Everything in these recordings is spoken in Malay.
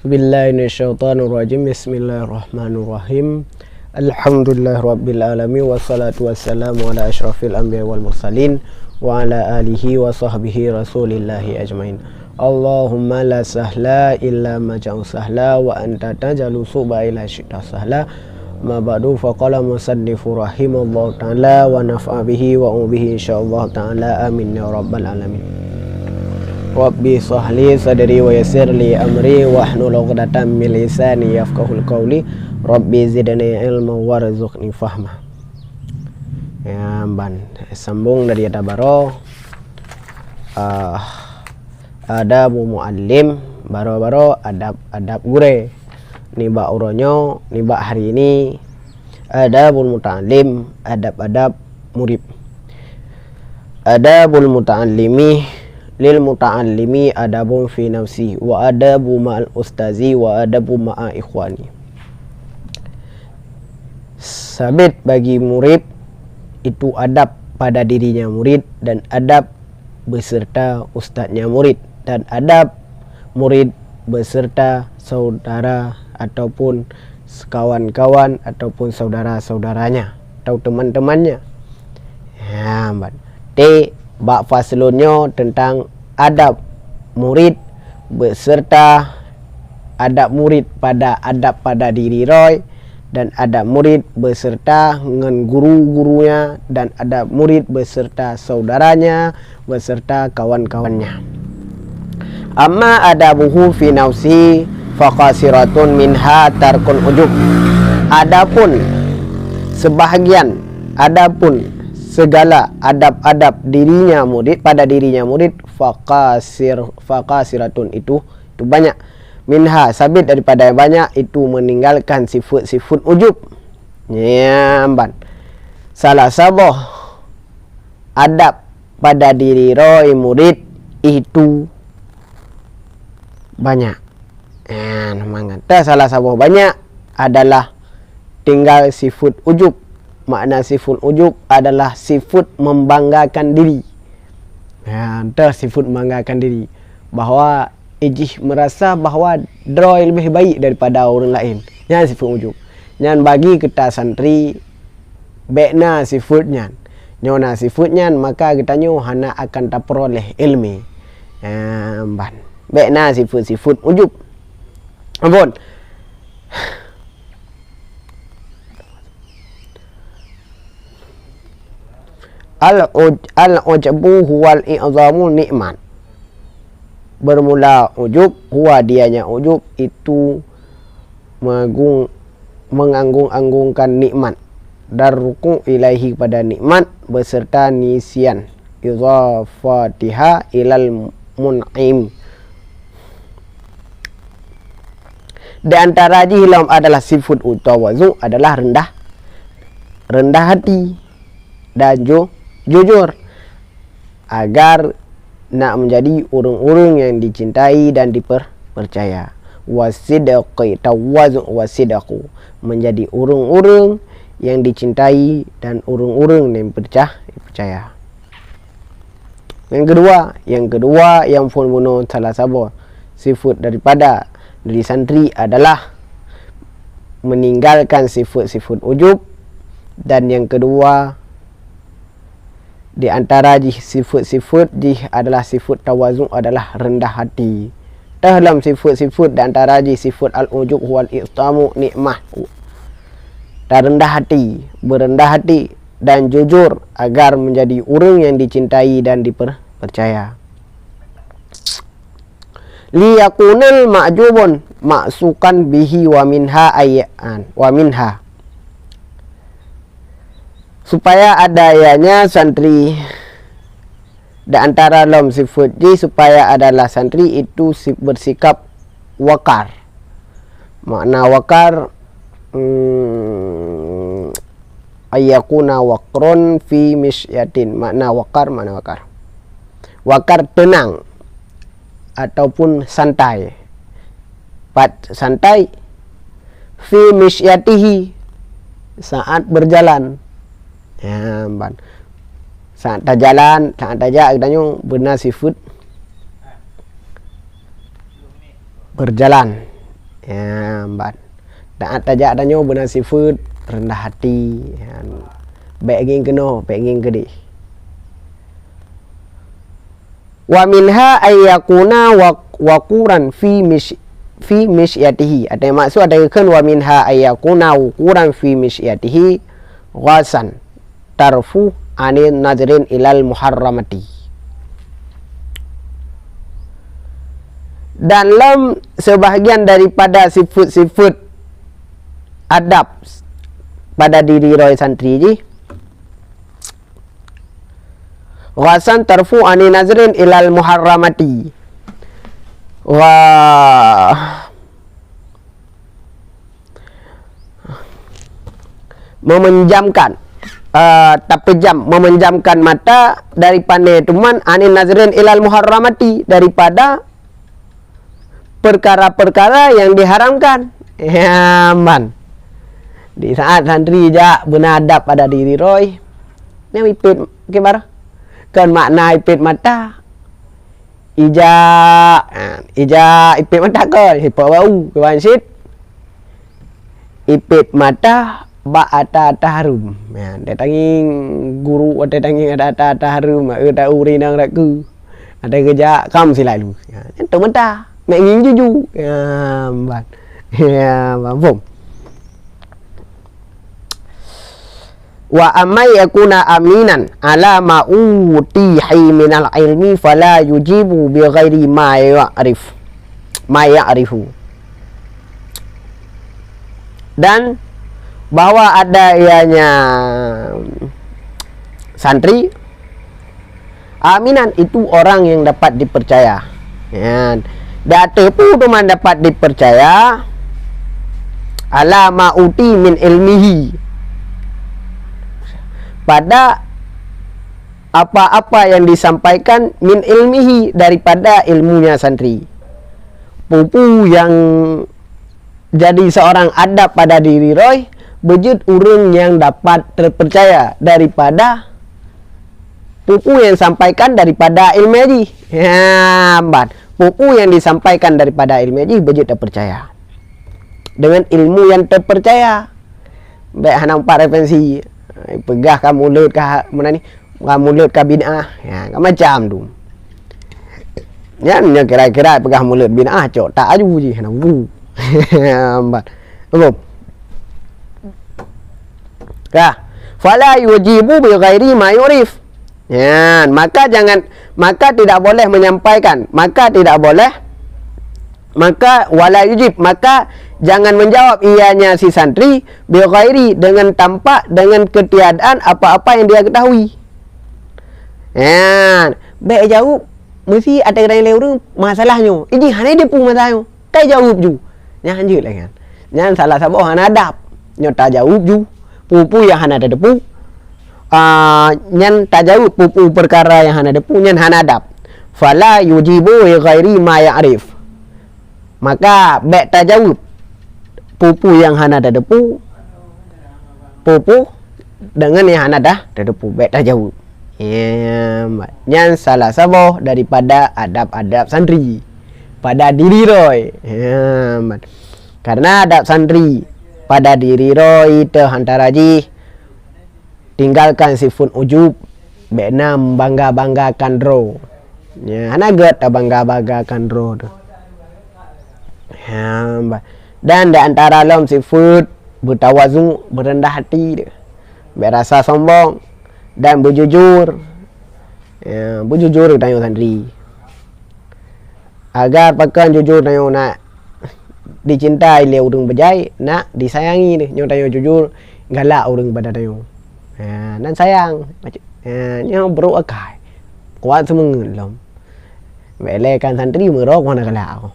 Billahiminasyaitonirrajim. Bismillahirrahmanirrahim. Alhamdulillahirabbil alamin wassalatu wassalamu ala asyrafil anbiya wal mursalin wa ala alihi wa sahbihi rasulillahi ajmain. Allahumma la sahla illa ma ja'u sahla wa anta tajalu suba ila syita sahla. Ma ba'du faqala musannifu rahimallahu ta'ala wa naf'a bihi wa ubihi insyaallah ta'ala amin ya rabbal alamin. Rabbi sahli sadri wa yassir li amri wahlul 'uqdatam min lisani yafqahul qawli. Rabbi zidni ilma warzuqni fahma. Ya, sambung dari tabaro. Adabu muallim, baro adab gure. Niba uronyo, niba hari ini adabul muta'allim, adab murid. Adabul muta'allimi lil muta'allimi adabun fi nafsi wa adabu ma'al ustazi wa adabu ma'a ikhwani. Sabit bagi murid itu adab pada dirinya murid dan adab beserta ustadznya murid, dan adab murid beserta saudara ataupun kawan-kawan ataupun saudara-saudaranya atau teman-temannya. Ya, bak faslunnya tentang adab murid beserta adab murid pada diri roy, dan adab murid beserta dengan guru-gurunya, dan adab murid beserta saudaranya beserta kawan-kawannya. Amma adabuhu fi nafsi faqasiratun minha tarkun ujub. Adapun segala adab-adab dirinya murid pada dirinya murid faqasiratun itu banyak. Minha sabit daripada banyak itu meninggalkan sifat-sifat ujub. Nyamban. Salah satu adab pada diri roy murid itu banyak. Salah satu banyak adalah tinggal sifat ujub. Makna sifat ujub adalah sifat membanggakan diri. Sifat membanggakan diri, bahwa ijih merasa bahwa droy lebih baik daripada orang lain. Yang sifat ujub. Yang bagi kita santri bekna sifatnya. Nyona sifatnya maka kita hana akan terperoleh ilmu. Bekna sifat-sifat ujub. Ampun. Al-ujabu huwal i'zamu ni'mat. Bermula ujub, huwa dianya ujub itu menganggung-anggungkan nikmat, darruku ilaihi pada nikmat beserta nisyan idhafatiha ilal mun'im. Di antara jihlam adalah sifat utawazu adalah rendah hati dan jujur, agar nak menjadi orang-orang yang dicintai dan dipercaya. Wasidaqi tawazu wasidaqu, menjadi orang-orang yang dicintai dan orang-orang yang percaya. Yang kedua yang pun salah satu sifat daripada diri santri adalah meninggalkan sifat-sifat ujub. Dan yang kedua di antara sifat-sifat adalah sifat tawazu adalah rendah hati. Dalam sifat-sifat di antara sifat al-ujub wal i'tamu nikmah, dan berendah hati dan jujur agar menjadi orang yang dicintai dan dipercaya. Liyakunal ma'jubun ma'sukan bihi wa minha ayyan wa minha, supaya adanya santri di antara dalam sifat supaya adalah santri itu bersikap wakar. Makna wakar ayyakuna waqrun fi misyatin. Makna wakar tenang ataupun santai. Santai fi misyatihi, saat berjalan. Saat jalan, saat tajak katanya benar sifat berjalan. Ban tak tajak danyo benar sifat rendah hati, baik ingin kena, baik ingin gede. Wa minha ayyakuna waquran fi misyatihi. Ada maksud ada kan wa minha ayyakuna waquran fi misyatihi ghasan tarfu anin nadrin ilal muharramati. Dalam sebahagian daripada sifat-sifat adab pada diri roy santri ji, ghasan tarfu ani nazrin ilal muharramati, memenjamkan memenjamkan mata daripada teman ani nazrin ilal muharramati, daripada perkara-perkara yang diharamkan. Man di saat santri ja benadap pada diri roy, ni ipit gimana kan makna ipit mata ija ipit mata ke hipa bau ke wansit ipit mata ba ata harum, dia tanging guru ada tanging ada ata harum ada uri nang raku ada kerja kam silai lu tu mata mek nging juju ban bom. Wa amay yakuna aminan ala ma utihi minal ilmi fala yujibu bi ghairi ma ya'rifu. Dan bahwa ada ianya santri aminan itu orang yang dapat dipercaya, data pun teman dapat dipercaya ala ma uti min ilmihi, pada apa-apa yang disampaikan min ilmihi daripada ilmunya santri. Pupu yang jadi seorang adab pada diri roy bejut urang yang dapat terpercaya daripada pupu yang sampaikan daripada ilmu haji. Pupu yang disampaikan daripada ilmu haji bejut terpercaya dengan ilmu yang terpercaya. Baik nampak referensi pegah ka mulut ka mana ni, ka mulut ka bid'ah ka macam tu nya kira-kira pegah mulut bid'ah cok tak aju je nak bu ambat betul ka fala yujibu bi ghairi ma yurif, maka tidak boleh menyampaikan, maka wala yujib, maka jangan menjawab ianya si santri bi ghairi dengan tanpa, dengan ketiadaan apa-apa yang dia ketahui. Baik jawab mesti ada yang lain masalahnya. Ini hanya dia pun masalahnya. Tak jawab ju. Jangan je lah kan. Jangan salah sabah hana adab. Nyo tak jawab ju. Pupu yang hana ada depu. Nyan tak jawab pupu perkara yang hana depu, nyan hana adab. Fala yujibu bi ghairi ma ya'rif. Maka baik tak jawab pupu yang hana ada depu, pupu dengan yang hana dah depu, baik tak jawab. Yang salah sabah daripada adab-adab santri pada diri roy. Karena adab santri pada diri roy itu antara ji tinggalkan sifat ujub, baiknya membangga-banggakan ro. Hana get bangga-banggakan ro tu. Dan di antara dalam sifat bertawazu, berendah hati dia, berasa sombong dan berjujur. Berjujur tanya santri agar pakan jujur tanya nak dicintai oleh orang berjaya, nak disayangi dia nyo tanya jujur, galak orang pada tanya dan sayang nyo beruakai kuat semangat lom belekan santri merok mana galak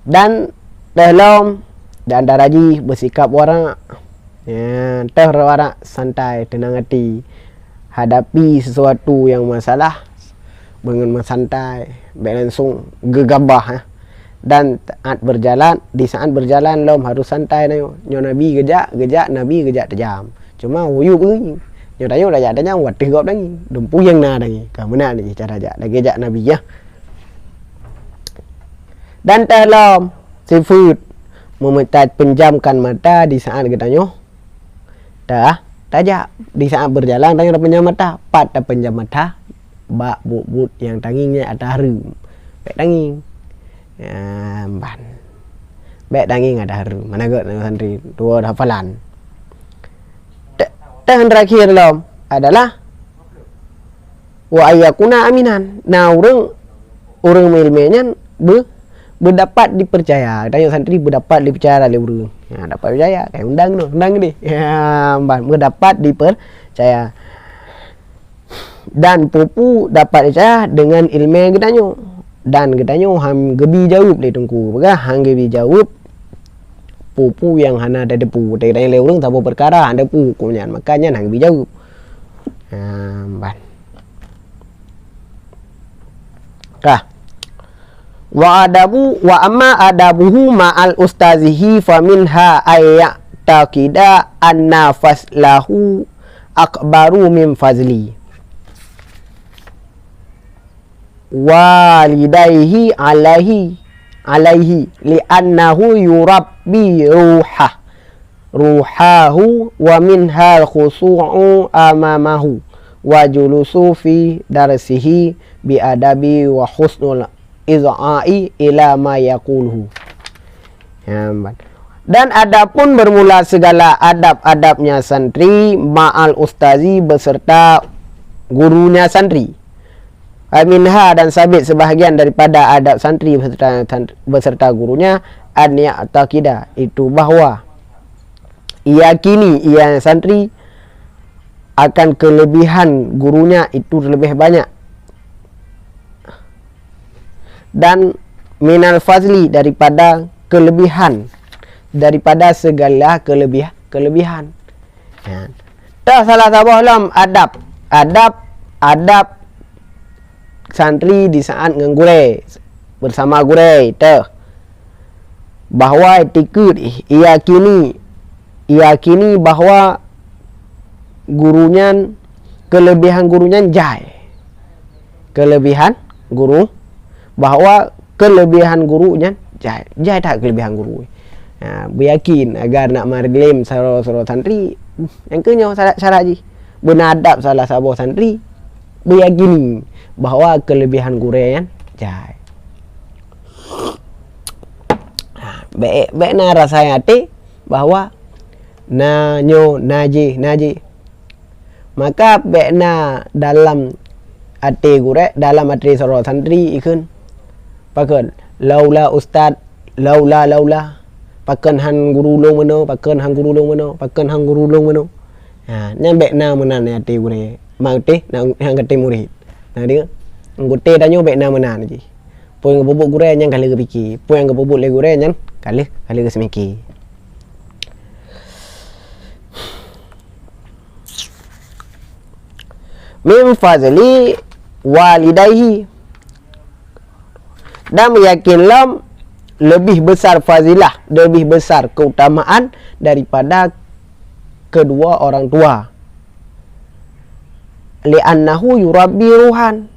dan dalam dan daraji bersikap warak, terwarak santai, tenang hati, hadapi sesuatu yang masalah dengan santai, langsung gegabah dan saat berjalan, di saat berjalan lom harus santai nyo nabi gejak nabi gejak tajam, cuma huyuk ni nyo tayo dah jatanya wat tegap lagi dumpuyang na lagi ka mana ni cara jak lagi jak nabi ya. Dan dalam sifat penjamkan mata di saat katanya tajak di saat berjalan tanya penjam mata pada penjam mata bak but yang tangingnya ada harum baik tanging ban baik tanging ada harum mana gak santri dua hafalan dan terakhir dalam adalah wa ayakuna aminan. Nah orang ilmiahnya berdapat dipercaya. Tanya santri berdapat dipercaya oleh orang. Ya, dapat percaya kayak undang ni. Ya, berdapat dipercaya. Dan pupu dapat percaya dengan ilmu gedanyo. Dan gedanyo ham gebi jawab le tungku. Bagah hang gebi jawab pupu yang hana ada depu. Tadi le orang tak perkara ada pu hukumnya. Makanya hang gebi jawab. Ban. Kah. Wa amma adabuhu ma'al ustazihi faminha ayya taqida anna faslahu akbaru min fazli walidayhi alaihi li'annahu yurabbi ruhahu wa minha khusu'u amamahu wa julusu fi darsihi bi adabi wa husnul iz'ai ila ma yaquluhu. Dan adapun bermula segala adab-adabnya santri ma'al ustazi beserta gurunya santri. Minha dan sabit sebahagian daripada adab santri beserta gurunya an-ni'at taqidah itu bahwa yakini ia santri akan kelebihan gurunya itu lebih banyak. Dan minal fazli daripada kelebihan daripada segala kelebihan. Ya. Dah salah satu dalam adab santri di saat ngengure bersama gure teh bahwa etikut iyakini bahwa gurunya kelebihan gurunya kelebihan guru bahwa kelebihan gurunya jai tak kelebihan guru. Beryakin agar nak marlim saro santri yang kenyo syarat ji benadab salah sabo santri beryakin bahwa kelebihan guru yang jai. Baik na rasa hati bahwa naji maka bekna dalam hati gure dalam hati saro santri ikun pakan laula ustad laula pakan han guru long mano pakan han guru mano nyambek na menan ya te gure mangte na hang kate murid nah dia ngote danyo bek na menan ji poin ngebobok gure nyang kali kepiki poin ngebobok le gure nyang kali kesemiki. Min fazli walidayhi dan meyakinlah lebih besar fazilah, lebih besar keutamaan daripada kedua orang tua. Li'annahu yurabbi ruhan.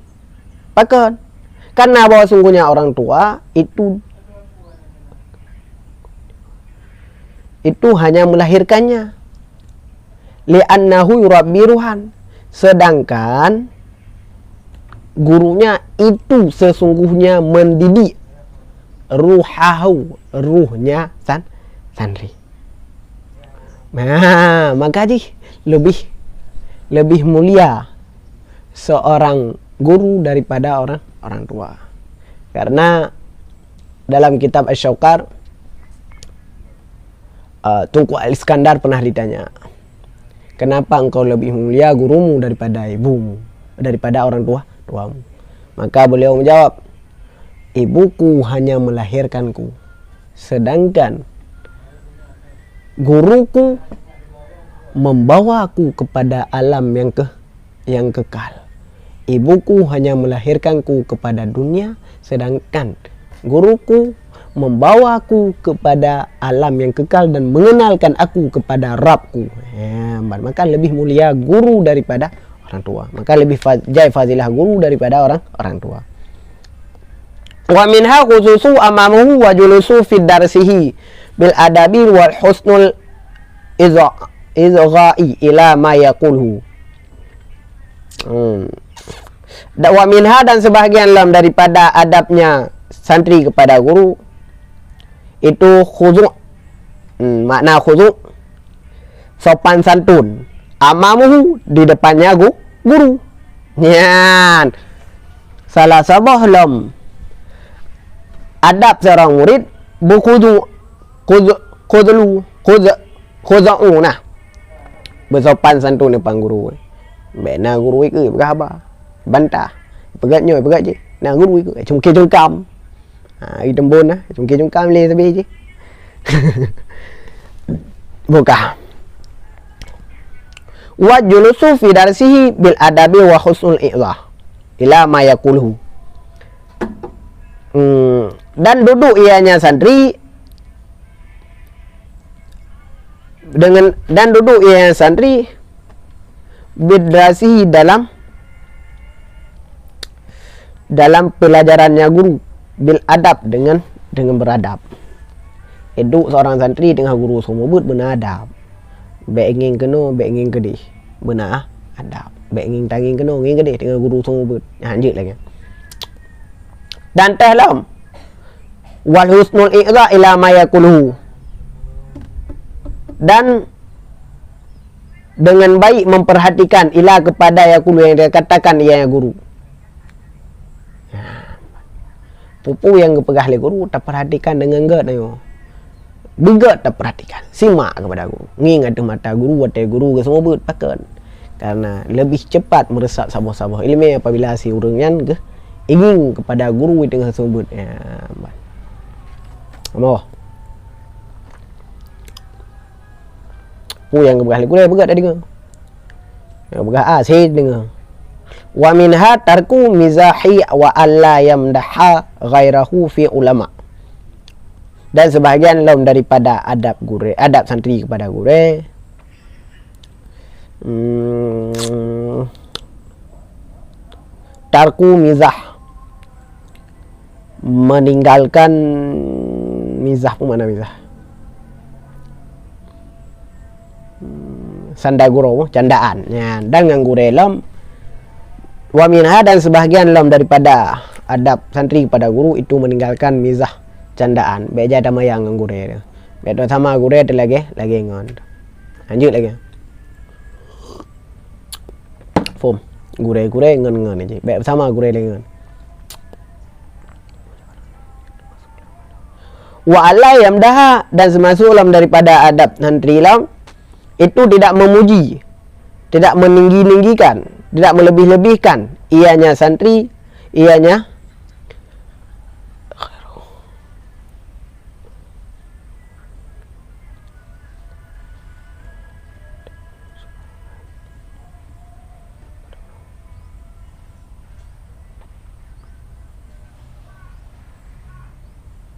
Pakan karena bahwa sungguhnya orang tua itu hanya melahirkannya. Li'annahu yurabbi ruhan. Sedangkan gurunya itu sesungguhnya mendidik ruhnya santri. Nah, maka lebih mulia seorang guru daripada orang tua. Karena dalam kitab Asy-Syaukar Tunku Al-Iskandar pernah ditanya, kenapa engkau lebih mulia gurumu daripada ibumu, daripada orang tuamu? Maka beliau menjawab, ibuku hanya melahirkanku, sedangkan guruku membawaku kepada alam yang kekal. Ibuku hanya melahirkanku kepada dunia, sedangkan guruku membawaku kepada alam yang kekal dan mengenalkan aku kepada Rabbku. Maka lebih mulia guru daripada orang tua. Maka lebih jai fazilah guru daripada orang tua. Wa minha khususu amamuhu wa julusu fi darsihi bil adabi wal husnul izgha'i ila ma yaqulhu. Wa minha, dan sebahagian lam daripada adabnya santri kepada guru itu khuzu'. Makna khuzu' sopan santun, amamuhu di depannya guru. Nyan. Salah sabah lam adab seorang murid berkhudu khudhu nah bersopan santun depan guru. Bena guru ke berkhabar bantah pegat nyoy pegat je nah guru ke cungkam i tembon nah cungkam le sabe je buka. Wa julusu fi darsihi bil adabi wa husnul i'lah ila ma yaquluhu. Dan duduk ianya santri bidrasihi dalam pelajarannya guru bil adab dengan beradab. Itu seorang santri dengan guru semua beradab. Baik ingin kena, baik ingin kedih benar adab. Baik ingin tanging kena, ingin kedih dengan guru semua lanjut lagi. Dan tahlam wal husnul i'za ila ma yaquluhu, dan dengan baik memperhatikan ila kepada yaqulu yang dia katakan ia guru. Pupu yang kepegah oleh guru tak perhatikan dengan gad ayo. Begat tak perhatikan. Simak kepada guru. Ngingat mata guru, watai guru ke semua bet pakan. Karena lebih cepat meresap sabah-sabah ilmu apabila si orangnya ke ingin kepada guru dengan sebut mau yang bergali guru begat tadi ke begah saya dengar. Wa minha tarku mizahi wa alla yamdaha ghairahu fi ulama, dan sebahagian lain daripada adab santri kepada guru tarku mizah, meninggalkan mizah. Pun mana mizah? Sanda guru, candaan. Ya, dan guru lam wa minha, dan sebahagian lam daripada adab santri kepada guru itu meninggalkan mizah, candaan. Beja ada mayang guru dia. Bedo sama guru ada lagi ngon. Lanjut lagi. Form gure ngon aja. Baik sama gure dengan. Wa alla yamdaha, dan semasuk lam daripada adab santri lam itu tidak memuji, tidak meninggi-ninggikan, tidak melebih-lebihkan ianya santri, ianya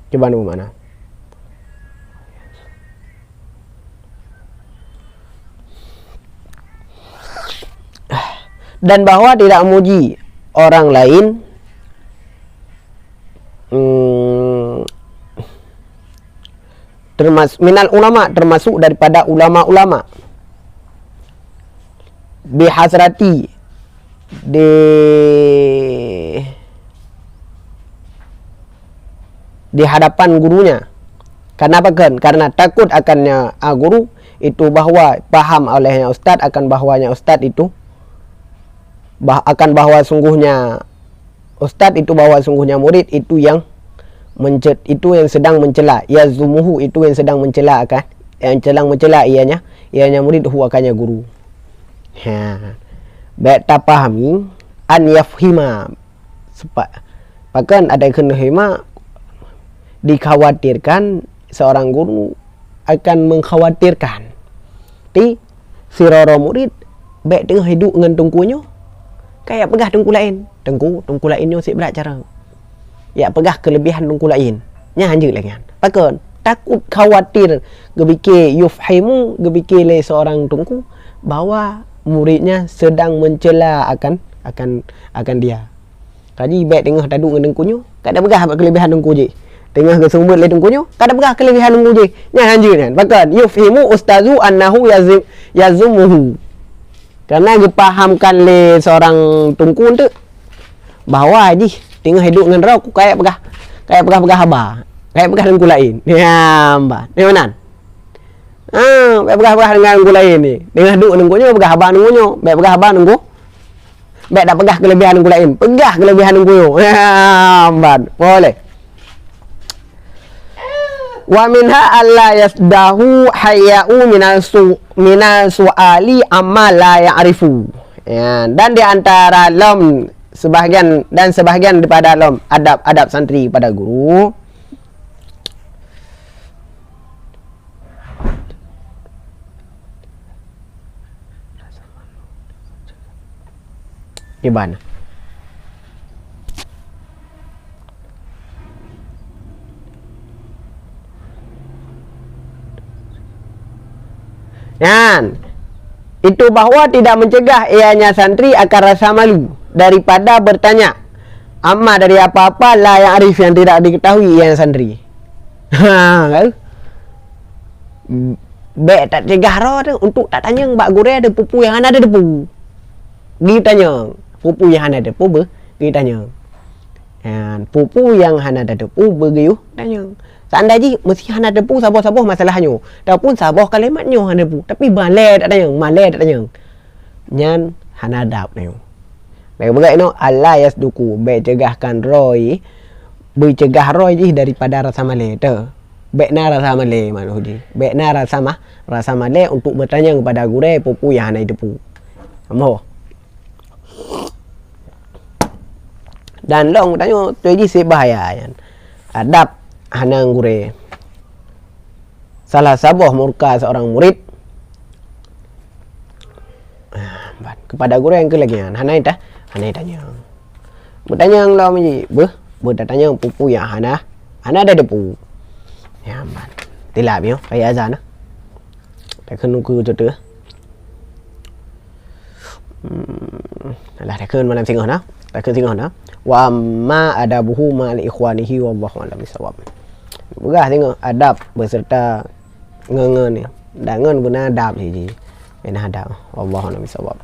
coba nunggu mana? Dan bahwa tidak memuji orang lain termasuk minal ulama, termasuk daripada ulama-ulama bihasrati di hadapan gurunya. Kenapa kan? Karena takut akannya guru itu bahwa paham olehnya ustaz akan bahwanya ustaz itu akan bahwa sungguhnya ustaz itu bahwa sungguhnya murid itu yang sedang mencela, yazumuhu itu yang sedang mencela akan ianya murid akannya guru. Baik tak pahami an yafhima, bahkan ada kena hima dikhawatirkan seorang guru akan mengkhawatirkan si roro murid baik tengah hidup dengan tungkunya kayak pegah tungku lain, tungku lainnya si berat cara ya pegah kelebihan tungku lain nya anjir lagi kan pakon takut khawatir gebike yufhimu gebike le seorang tungku bahwa muridnya sedang mencela akan dia. Kaji baik tengah taduk dengan dengkunya, kada begah kelebihan dengku je. Tengah ke sumber le dengkunya, kada begah kelebihan dengku je. Nya hanjir kan. Bahkan yufhimu ustazu annahu yazumuhu. Karena dipahamkan le seorang tungku tu bahawa ji tengah hidup dengan rau kayak begah haba. Kayak begah dengku lain. Ya, mbak. Ni mana? Begah dengan dengku lain ni. Tengah hidup dengkunya begah haba dengkunya. Baik begah haba dengku. Baik tak pegah kelebihan dengku lain. Pegah kelebihan dengku. Ya, mbak. Boleh. Wa minha alla yasdahu hayya'u minal su'ali amma la ya'rifu. Ya, dan di antara sebahagian daripada adab santri pada guru gimana? Dan itu bahwa tidak mencegah ianya santri akan rasa malu daripada bertanya amma dari apa-apa la yang arif yang tidak diketahui ianya santri. Baik tak cegah roh tu untuk tak tanya mbak guru ada pupu yang ada depu. Dia tanya pupu yang ada depu dia tanya. Dan pupu yang ada depu bergayuh tanya. Seandainya mesti hana depu sabar-sabar masalahnya. Ataupun sabar kalimatnya hana depu. Tapi malai tak tanya. Nyan hana adab ni. Baik begai no Allah yasduku. Baik cegahkan Roy. Bercegah Roy je daripada rasa malai tu. Baik na rasa malai mana huji. Baik na rasa malai untuk bertanya kepada guru pupu yang hana depu. Amho. Dan long tanya tu lagi sebahaya kan. Adab hana gure. Salah sabuh murka seorang murid kepada guru yang kelagian. Hanai tanya. Bertanya yang lawan je. Bertanya pupu yang hana ada depu. Ya man. Tilap yo kayak azan ah. Tak kena ku tu. Alah tak kena malam tengah nah. Wa ma adabuhu ma li ikhwanihi wallahu a'lam bisawab. Begah tengok adab beserta ngengen ni. Dangan guna adab je. Adab. Wallahu a'lam bisawab.